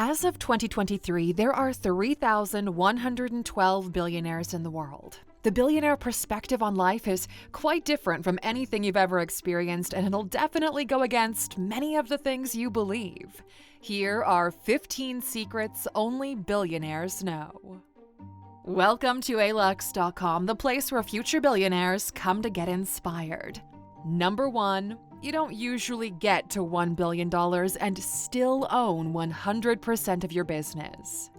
As of 2023, there are 3,112 billionaires in the world. The billionaire perspective on life is quite different from anything you've ever experienced, and it'll definitely go against many of the things you believe. Here are 15 secrets only billionaires know. Welcome to Alux.com, the place where future billionaires come to get inspired. Number 1. You don't usually get to $1 billion and still own 100% of your business.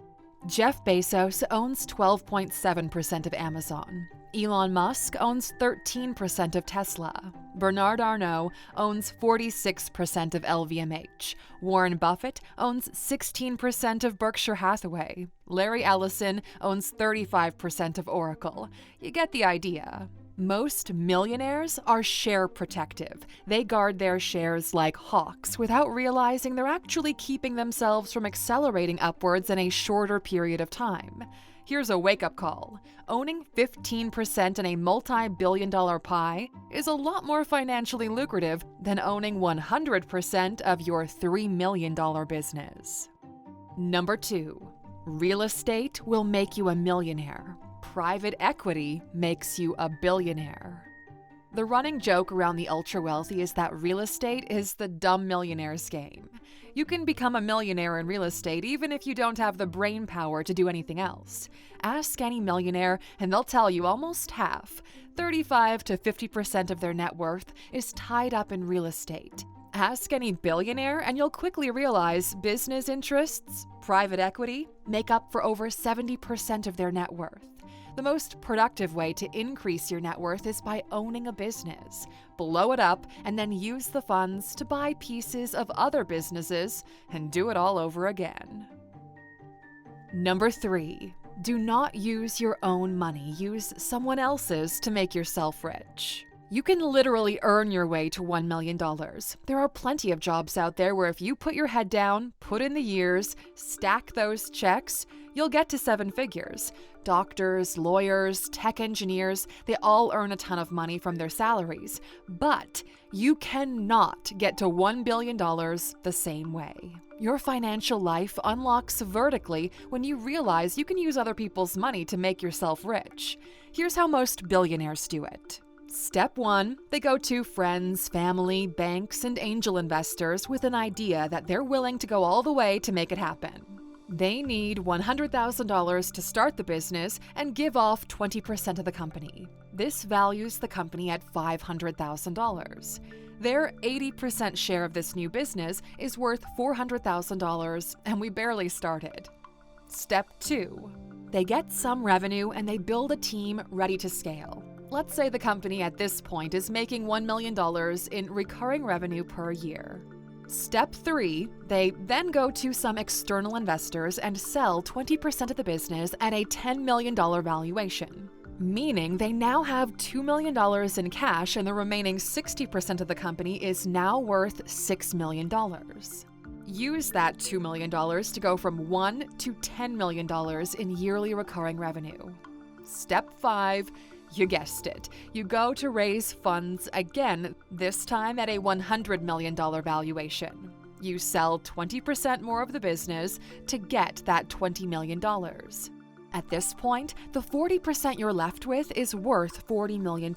Jeff Bezos owns 12.7% of Amazon. Elon Musk owns 13% of Tesla. Bernard Arnault owns 46% of LVMH. Warren Buffett owns 16% of Berkshire Hathaway. Larry Ellison owns 35% of Oracle. You get the idea. Most millionaires are share protective. They guard their shares like hawks without realizing they're actually keeping themselves from accelerating upwards in a shorter period of time. Here's a wake-up call. Owning 15% in a multi-billion-dollar pie is a lot more financially lucrative than owning 100% of your $3 million business. Number 2. Real estate will make you a millionaire. Private equity makes you a billionaire. The running joke around the ultra-wealthy is that real estate is the dumb millionaire's game. You can become a millionaire in real estate even if you don't have the brain power to do anything else. Ask any millionaire and they'll tell you almost half, 35 to 50% of their net worth is tied up in real estate. Ask any billionaire and you'll quickly realize business interests, private equity, make up for over 70% of their net worth. The most productive way to increase your net worth is by owning a business. Blow it up and then use the funds to buy pieces of other businesses and do it all over again. Number 3. Do not use your own money. Use someone else's to make yourself rich. You can literally earn your way to $1 million. There are plenty of jobs out there where if you put your head down, put in the years, stack those checks, you'll get to 7 figures. Doctors, lawyers, tech engineers, they all earn a ton of money from their salaries. But you cannot get to $1 billion the same way. Your financial life unlocks vertically when you realize you can use other people's money to make yourself rich. Here's how most billionaires do it. Step 1, they go to friends, family, banks, and angel investors with an idea that they're willing to go all the way to make it happen. They need $100,000 to start the business and give off 20% of the company. This values the company at $500,000. Their 80% share of this new business is worth $400,000, and we barely started. Step 2, they get some revenue and they build a team ready to scale. Let's say the company at this point is making $1 million in recurring revenue per year. Step 3, they then go to some external investors and sell 20% of the business at a $10 million valuation, meaning they now have $2 million in cash and the remaining 60% of the company is now worth $6 million. Use that $2 million to go from $1 to $10 million in yearly recurring revenue. Step 5, you guessed it. You go to raise funds again, this time at a $100 million valuation. You sell 20% more of the business to get that $20 million. At this point, the 40% you're left with is worth $40 million.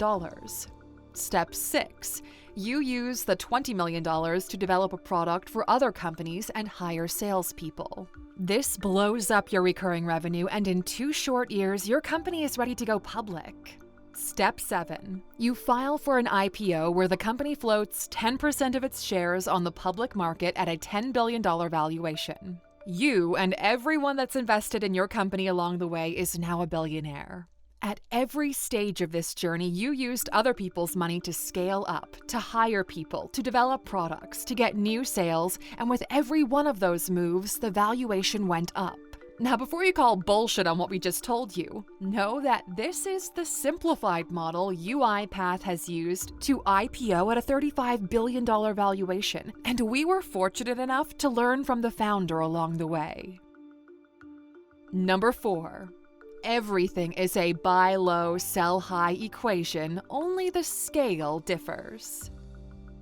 Step 6, you use the $20 million to develop a product for other companies and hire salespeople. This blows up your recurring revenue, and in 2 short years, your company is ready to go public. Step 7, you file for an IPO where the company floats 10% of its shares on the public market at a $10 billion valuation. You and everyone that's invested in your company along the way is now a billionaire. At every stage of this journey, you used other people's money to scale up, to hire people, to develop products, to get new sales, and with every one of those moves, the valuation went up. Now, before you call bullshit on what we just told you, know that this is the simplified model UiPath has used to IPO at a $35 billion valuation, and we were fortunate enough to learn from the founder along the way. Number 4. Everything is a buy low, sell high equation, only the scale differs.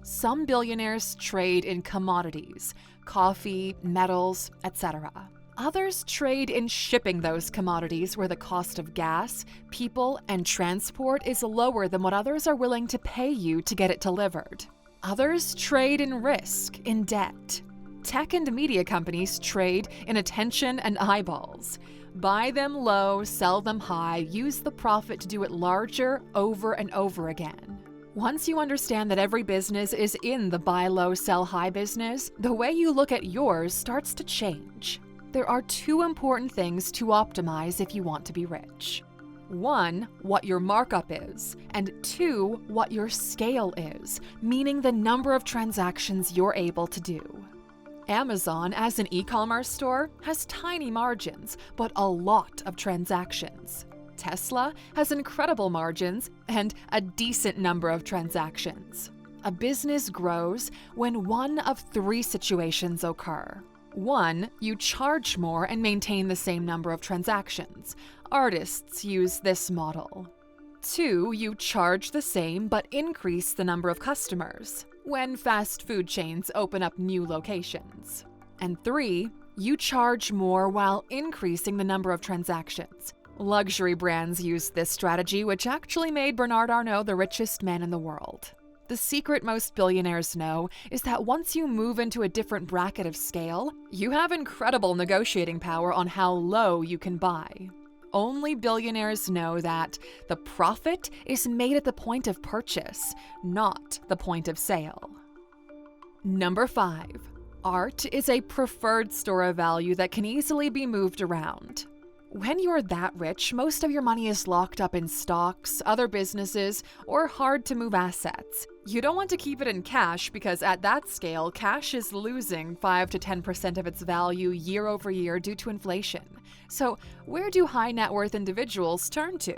Some billionaires trade in commodities, coffee, metals, etc. Others trade in shipping those commodities where the cost of gas, people, and transport is lower than what others are willing to pay you to get it delivered. Others trade in risk, in debt. Tech and media companies trade in attention and eyeballs. Buy them low, sell them high, use the profit to do it larger over and over again. Once you understand that every business is in the buy low, sell high business, the way you look at yours starts to change. There are two important things to optimize if you want to be rich. 1, what your markup is, and 2, what your scale is, meaning the number of transactions you're able to do. Amazon, as an e-commerce store, has tiny margins, but a lot of transactions. Tesla has incredible margins and a decent number of transactions. A business grows when one of 3 situations occur. 1, you charge more and maintain the same number of transactions. Artists use this model. 2, you charge the same but increase the number of customers, when fast food chains open up new locations. And 3, you charge more while increasing the number of transactions. Luxury brands use this strategy, which actually made Bernard Arnault the richest man in the world. The secret most billionaires know is that once you move into a different bracket of scale, you have incredible negotiating power on how low you can buy. Only billionaires know that the profit is made at the point of purchase, not the point of sale. Number 5. Art is a preferred store of value that can easily be moved around. When you're that rich, most of your money is locked up in stocks, other businesses, or hard-to-move assets. You don't want to keep it in cash because at that scale, cash is losing 5 to 10% of its value year over year due to inflation. So where do high net worth individuals turn to?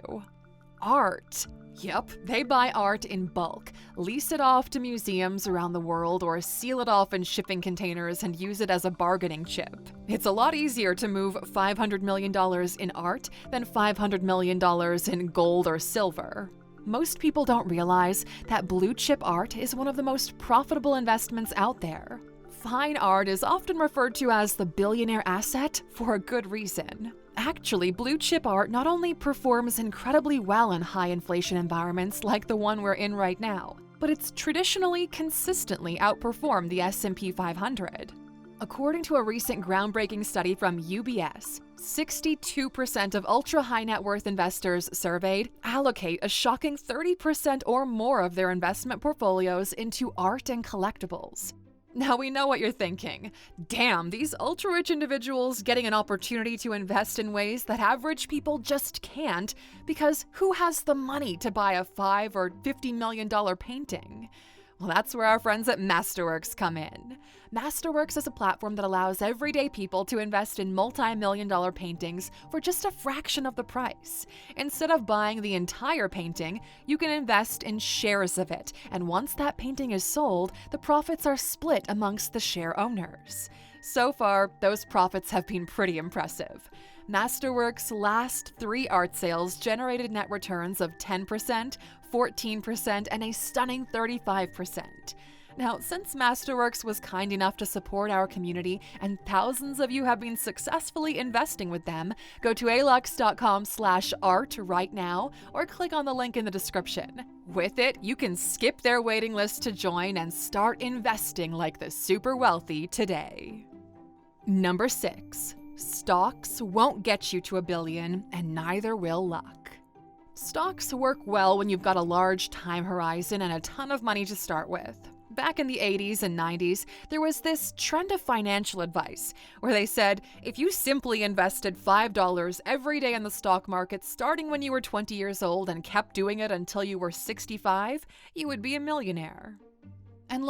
Art. Yep, they buy art in bulk, lease it off to museums around the world, or seal it off in shipping containers and use it as a bargaining chip. It's a lot easier to move $500 million in art than $500 million in gold or silver. Most people don't realize that blue chip art is one of the most profitable investments out there. Fine art is often referred to as the billionaire asset for a good reason. Actually, blue chip art not only performs incredibly well in high inflation environments like the one we're in right now, but it's traditionally consistently outperformed the S&P 500. According to a recent groundbreaking study from UBS, 62% of ultra-high net worth investors surveyed allocate a shocking 30% or more of their investment portfolios into art and collectibles. Now we know what you're thinking. Damn, these ultra-rich individuals getting an opportunity to invest in ways that average people just can't, because who has the money to buy a $5 or $50 million painting? Well, that's where our friends at Masterworks come in. Masterworks is a platform that allows everyday people to invest in multi-million-dollar paintings for just a fraction of the price. Instead of buying the entire painting, you can invest in shares of it, and once that painting is sold, the profits are split amongst the share owners. So far, those profits have been pretty impressive. Masterworks' last 3 art sales generated net returns of 10%, 14%, and a stunning 35%. Now, since Masterworks was kind enough to support our community and thousands of you have been successfully investing with them, go to Alux.com/art right now or click on the link in the description. With it, you can skip their waiting list to join and start investing like the super wealthy today. Number 6. Stocks won't get you to $1 billion, and neither will luck. Stocks work well when you've got a large time horizon and a ton of money to start with. Back in the 80s and 90s, there was this trend of financial advice where they said if you simply invested $5 every day in the stock market starting when you were 20 years old and kept doing it until you were 65, you would be a millionaire. And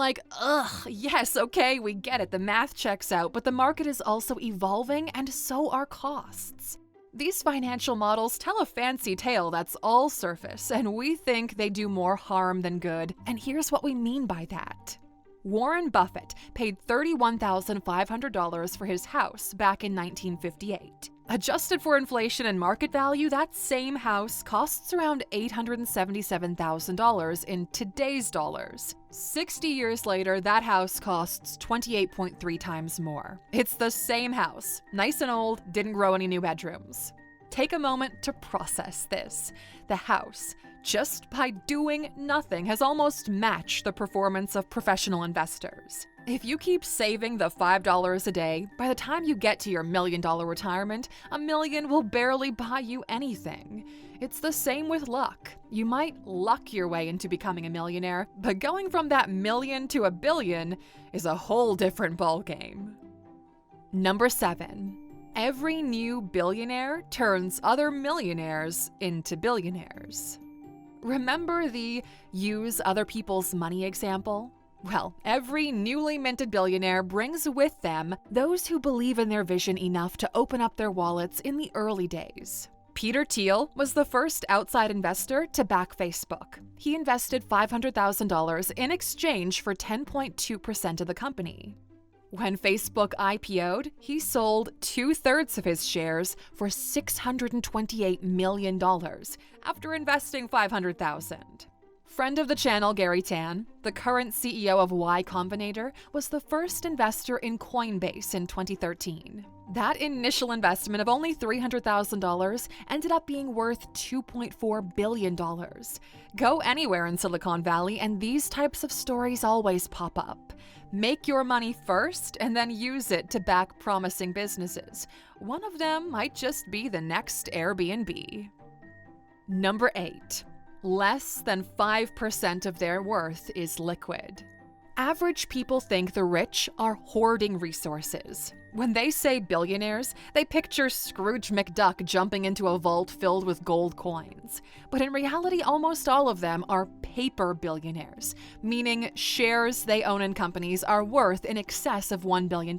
yes, okay, we get it, the math checks out, but the market is also evolving and so are costs. These financial models tell a fancy tale that's all surface, and we think they do more harm than good, and here's what we mean by that. Warren Buffett paid $31,500 for his house back in 1958. Adjusted for inflation and market value, that same house costs around $877,000 in today's dollars. 60 years later, that house costs 28.3 times more. It's the same house, nice and old, didn't grow any new bedrooms. Take a moment to process this. The house, just by doing nothing, has almost matched the performance of professional investors. If you keep saving the $5 a day, by the time you get to your $1 million retirement, $1 million will barely buy you anything. It's the same with luck. You might luck your way into becoming a millionaire, but going from that million to $1 billion is a whole different ballgame. Number 7. Every new billionaire turns other millionaires into billionaires. Remember the use other people's money example? Well, every newly minted billionaire brings with them those who believe in their vision enough to open up their wallets in the early days. Peter Thiel was the first outside investor to back Facebook. He invested $500,000 in exchange for 10.2% of the company. When Facebook IPO'd, he sold 2/3 of his shares for $628 million after investing $500,000. Friend of the channel, Gary Tan, the current CEO of Y Combinator, was the first investor in Coinbase in 2013. That initial investment of only $300,000 ended up being worth $2.4 billion. Go anywhere in Silicon Valley and these types of stories always pop up. Make your money first and then use it to back promising businesses. One of them might just be the next Airbnb. Number 8. Less than 5% of their worth is liquid. Average people think the rich are hoarding resources. When they say billionaires, they picture Scrooge McDuck jumping into a vault filled with gold coins. But in reality, almost all of them are paper billionaires, meaning shares they own in companies are worth in excess of $1 billion.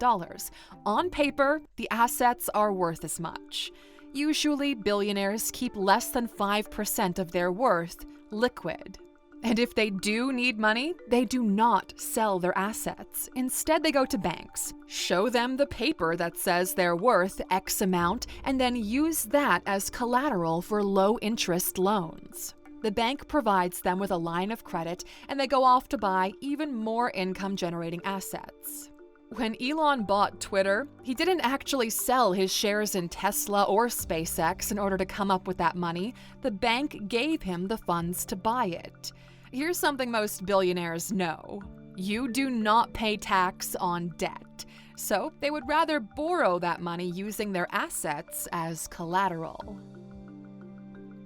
On paper, the assets are worth as much. Usually, billionaires keep less than 5% of their worth liquid. And if they do need money, they do not sell their assets. Instead, they go to banks, show them the paper that says they're worth X amount, and then use that as collateral for low-interest loans. The bank provides them with a line of credit, and they go off to buy even more income-generating assets. When Elon bought Twitter, he didn't actually sell his shares in Tesla or SpaceX in order to come up with that money. The bank gave him the funds to buy it. Here's something most billionaires know. You do not pay tax on debt. So they would rather borrow that money using their assets as collateral.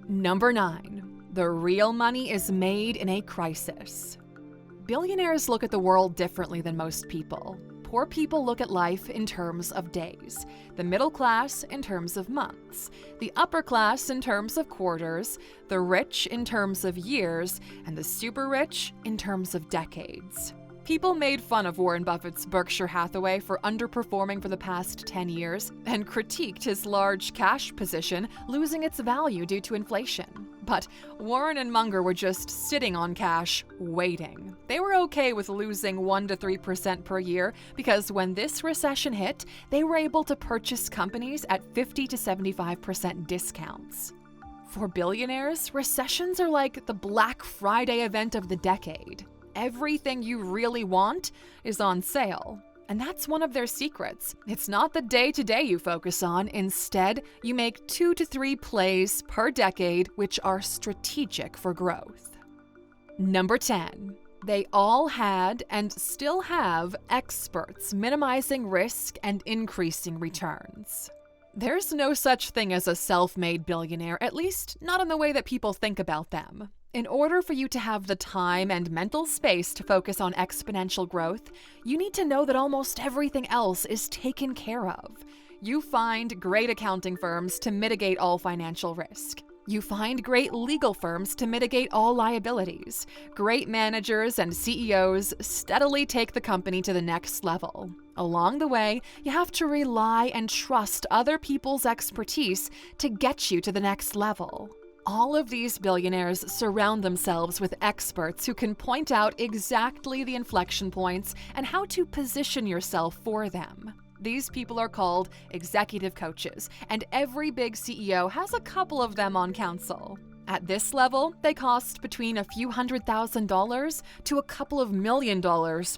Number 9. The real money is made in a crisis. Billionaires look at the world differently than most people. Poor people look at life in terms of days, the middle class in terms of months, the upper class in terms of quarters, the rich in terms of years, and the super rich in terms of decades. People made fun of Warren Buffett's Berkshire Hathaway for underperforming for the past 10 years and critiqued his large cash position losing its value due to inflation. But Warren and Munger were just sitting on cash, waiting. They were okay with losing 1 to 3% per year because when this recession hit, they were able to purchase companies at 50 to 75% discounts. For billionaires, recessions are like the Black Friday event of the decade. Everything you really want is on sale. And that's one of their secrets. It's not the day-to-day you focus on. Instead, you make 2 to 3 plays per decade, which are strategic for growth. Number 10. They all had and still have experts minimizing risk and increasing returns. There's no such thing as a self-made billionaire, at least not in the way that people think about them. In order for you to have the time and mental space to focus on exponential growth, you need to know that almost everything else is taken care of. You find great accounting firms to mitigate all financial risk. You find great legal firms to mitigate all liabilities. Great managers and CEOs steadily take the company to the next level. Along the way, you have to rely and trust other people's expertise to get you to the next level. All of these billionaires surround themselves with experts who can point out exactly the inflection points and how to position yourself for them. These people are called executive coaches, and every big CEO has a couple of them on council. At this level, they cost between a few $100,000 to a couple of $1 million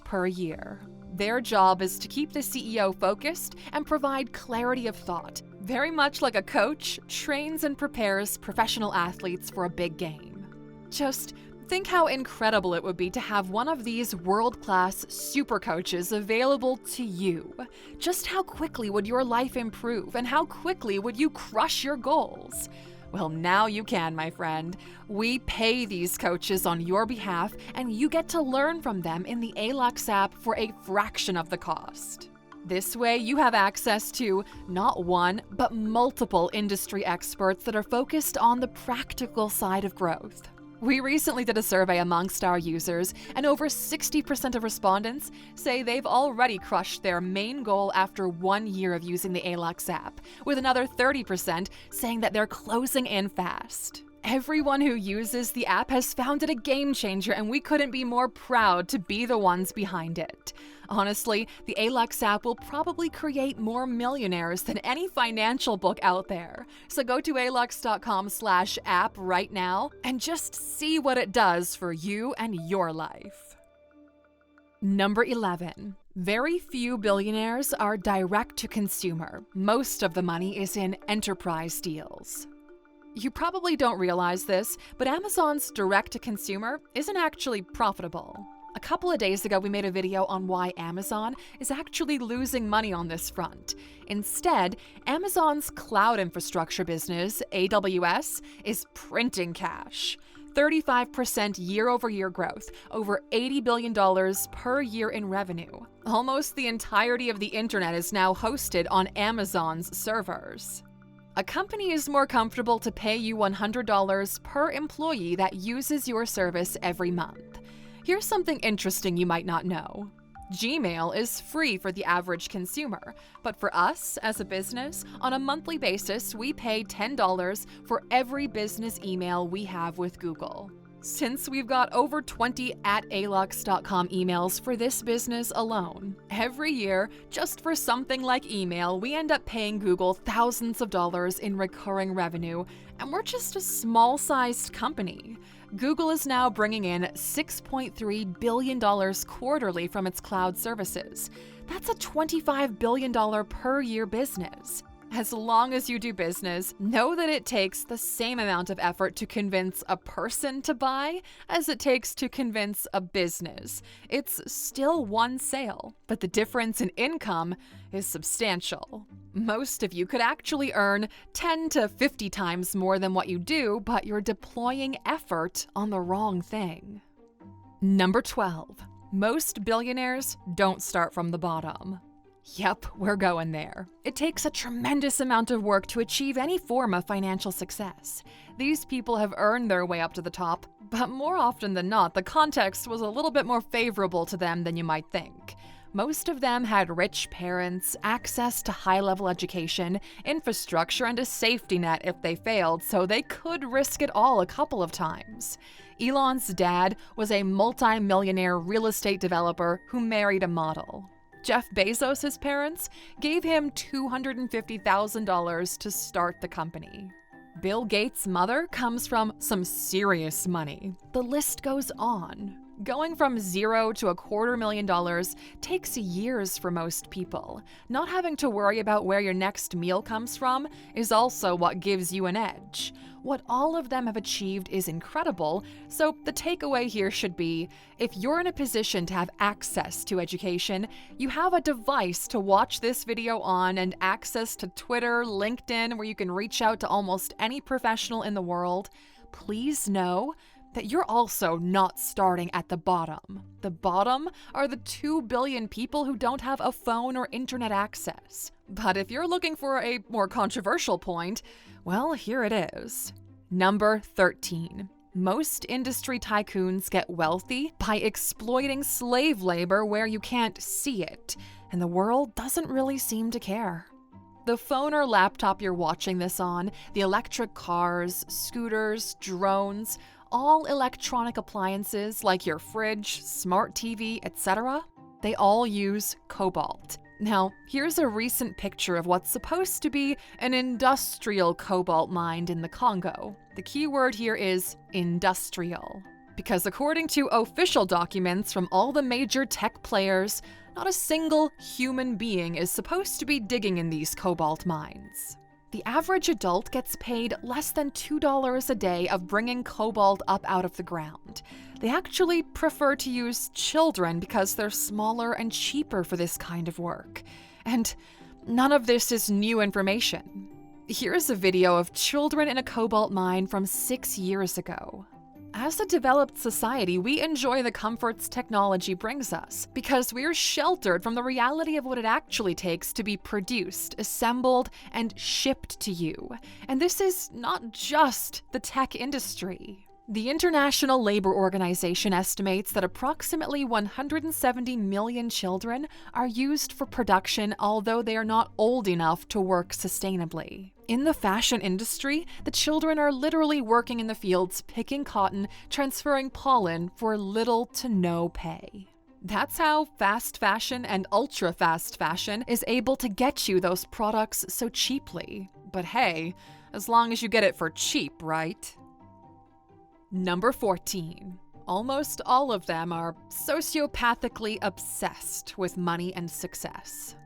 per year. Their job is to keep the CEO focused and provide clarity of thought. Very much like a coach trains and prepares professional athletes for a big game. Just think how incredible it would be to have one of these world-class super coaches available to you. Just how quickly would your life improve, and how quickly would you crush your goals? Well, now you can, my friend. We pay these coaches on your behalf, and you get to learn from them in the Alux app for a fraction of the cost. This way, you have access to not one, but multiple industry experts that are focused on the practical side of growth. We recently did a survey amongst our users, and over 60% of respondents say they've already crushed their main goal after 1 year of using the Alux app, with another 30% saying that they're closing in fast. Everyone who uses the app has found it a game changer, and we couldn't be more proud to be the ones behind it. Honestly, the Alux app will probably create more millionaires than any financial book out there. So go to Alux.com/app right now and just see what it does for you and your life. Number 11. Very few billionaires are direct to consumer. Most of the money is in enterprise deals. You probably don't realize this, but Amazon's direct-to-consumer isn't actually profitable. A couple of days ago, we made a video on why Amazon is actually losing money on this front. Instead, Amazon's cloud infrastructure business, AWS, is printing cash. 35% year-over-year growth, over $80 billion per year in revenue. Almost the entirety of the internet is now hosted on Amazon's servers. A company is more comfortable to pay you $100 per employee that uses your service every month. Here's something interesting you might not know. Gmail is free for the average consumer, but for us as a business, on a monthly basis, we pay $10 for every business email we have with Google. Since we've got over 20 @Alux.com emails for this business alone, every year, just for something like email, we end up paying Google thousands of dollars in recurring revenue, and we're just a small-sized company. Google is now bringing in $6.3 billion quarterly from its cloud services. That's a $25 billion per year business. As long as you do business, know that it takes the same amount of effort to convince a person to buy as it takes to convince a business. It's still one sale, but the difference in income is substantial. Most of you could actually earn 10 to 50 times more than what you do, but you're deploying effort on the wrong thing. Number 12. Most billionaires don't start from the bottom. Yep, we're going there. It takes a tremendous amount of work to achieve any form of financial success. These people have earned their way up to the top, but more often than not, the context was a little bit more favorable to them than you might think. Most of them had rich parents, access to high-level education, infrastructure, and a safety net if they failed, so they could risk it all a couple of times. Elon's dad was a multi-millionaire real estate developer who married a model. Jeff Bezos' parents gave him $250,000 to start the company. Bill Gates' mother comes from some serious money. The list goes on. Going from zero to $250,000 takes years for most people. Not having to worry about where your next meal comes from is also what gives you an edge. What all of them have achieved is incredible, so the takeaway here should be, if you're in a position to have access to education, you have a device to watch this video on and access to Twitter, LinkedIn, where you can reach out to almost any professional in the world, please know that you're also not starting at the bottom. The bottom are the 2 billion people who don't have a phone or internet access. But if you're looking for a more controversial point, well, here it is. Number 13. Most industry tycoons get wealthy by exploiting slave labor where you can't see it, and the world doesn't really seem to care. The phone or laptop you're watching this on, the electric cars, scooters, drones, all electronic appliances like your fridge, smart TV, etc., they all use cobalt. Now, here's a recent picture of what's supposed to be an industrial cobalt mine in the Congo. The key word here is industrial. Because according to official documents from all the major tech players, not a single human being is supposed to be digging in these cobalt mines. The average adult gets paid less than $2 a day of bringing cobalt up out of the ground. They actually prefer to use children because they're smaller and cheaper for this kind of work. And none of this is new information. Here's a video of children in a cobalt mine from 6 years ago. As a developed society, we enjoy the comforts technology brings us because we're sheltered from the reality of what it actually takes to be produced, assembled, and shipped to you. And this is not just the tech industry. The International Labor Organization estimates that approximately 170 million children are used for production, although they are not old enough to work sustainably. In the fashion industry, the children are literally working in the fields, picking cotton, transferring pollen for little to no pay. That's how fast fashion and ultra-fast fashion is able to get you those products so cheaply. But hey, as long as you get it for cheap, right? Number 14. Almost all of them are sociopathically obsessed with money and success.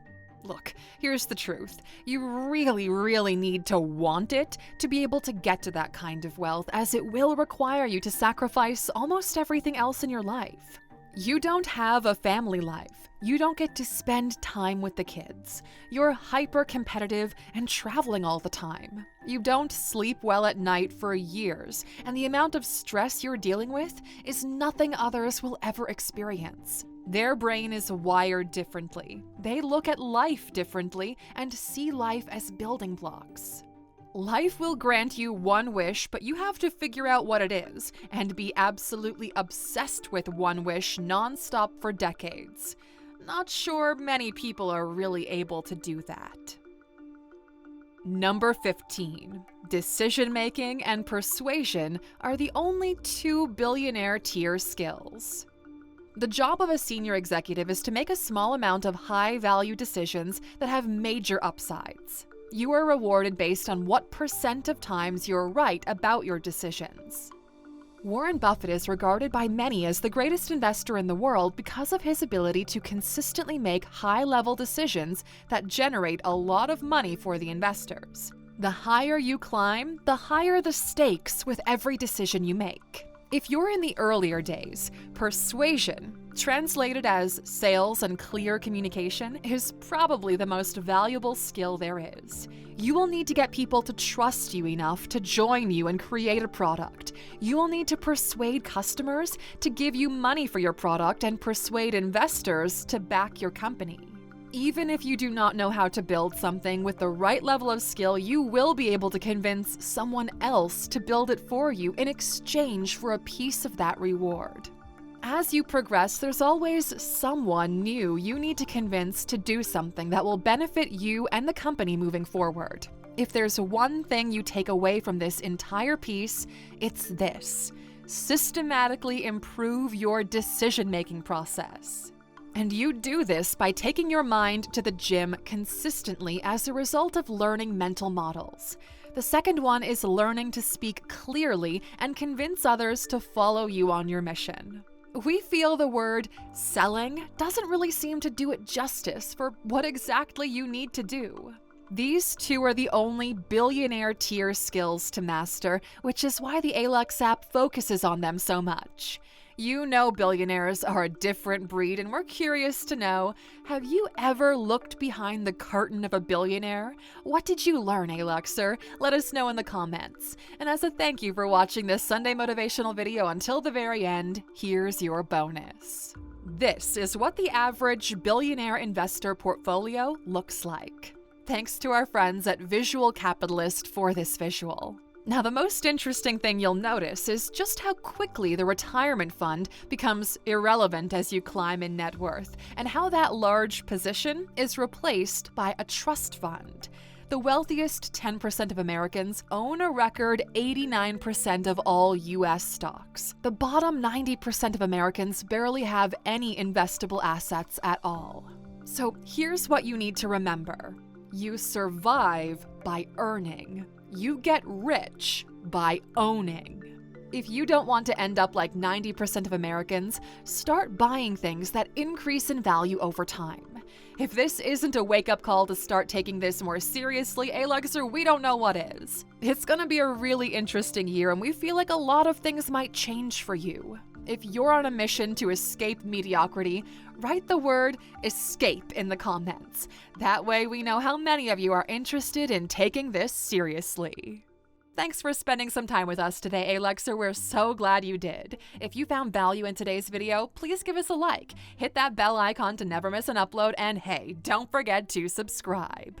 Look, here's the truth. You really need to want it to be able to get to that kind of wealth, as it will require you to sacrifice almost everything else in your life. You don't have a family life. You don't get to spend time with the kids. You're hyper-competitive and traveling all the time. You don't sleep well at night for years, and the amount of stress you're dealing with is nothing others will ever experience. Their brain is wired differently. They look at life differently and see life as building blocks. Life will grant you one wish, but you have to figure out what it is and be absolutely obsessed with one wish nonstop for decades. Not sure many people are really able to do that. Number 15. Decision-making and persuasion are the only two billionaire-tier skills. The job of a senior executive is to make a small amount of high-value decisions that have major upsides. You are rewarded based on what % of times you're right about your decisions. Warren Buffett is regarded by many as the greatest investor in the world because of his ability to consistently make high-level decisions that generate a lot of money for the investors. The higher you climb, the higher the stakes with every decision you make. If you're in the earlier days, persuasion, translated as sales and clear communication, is probably the most valuable skill there is. You will need to get people to trust you enough to join you and create a product. You will need to persuade customers to give you money for your product and persuade investors to back your company. Even if you do not know how to build something with the right level of skill, you will be able to convince someone else to build it for you in exchange for a piece of that reward. As you progress, there's always someone new you need to convince to do something that will benefit you and the company moving forward. If there's one thing you take away from this entire piece, it's this: systematically improve your decision-making process. And you do this by taking your mind to the gym consistently as a result of learning mental models. The second one is learning to speak clearly and convince others to follow you on your mission. We feel the word selling doesn't really seem to do it justice for what exactly you need to do. These two are the only billionaire-tier skills to master, which is why the Alux app focuses on them so much. You know billionaires are a different breed, and we're curious to know, have you ever looked behind the curtain of a billionaire? What did you learn, Aluxer? Let us know in the comments. And as a thank you for watching this Sunday motivational video until the very end, here's your bonus. This is what the average billionaire investor portfolio looks like. Thanks to our friends at Visual Capitalist for this visual. Now, the most interesting thing you'll notice is just how quickly the retirement fund becomes irrelevant as you climb in net worth, and how that large position is replaced by a trust fund. The wealthiest 10% of Americans own a record 89% of all U.S. stocks. The bottom 90% of Americans barely have any investable assets at all. So here's what you need to remember. You survive by earning. You get rich by owning. If you don't want to end up like 90% of Americans, start buying things that increase in value over time. If this isn't a wake-up call to start taking this more seriously, Aluxer, we don't know what is. It's gonna be a really interesting year, and we feel like a lot of things might change for you. If you're on a mission to escape mediocrity, write the word escape in the comments. That way we know how many of you are interested in taking this seriously. Thanks for spending some time with us today, Aluxer. We're so glad you did. If you found value in today's video, please give us a like, hit that bell icon to never miss an upload, and hey, don't forget to subscribe.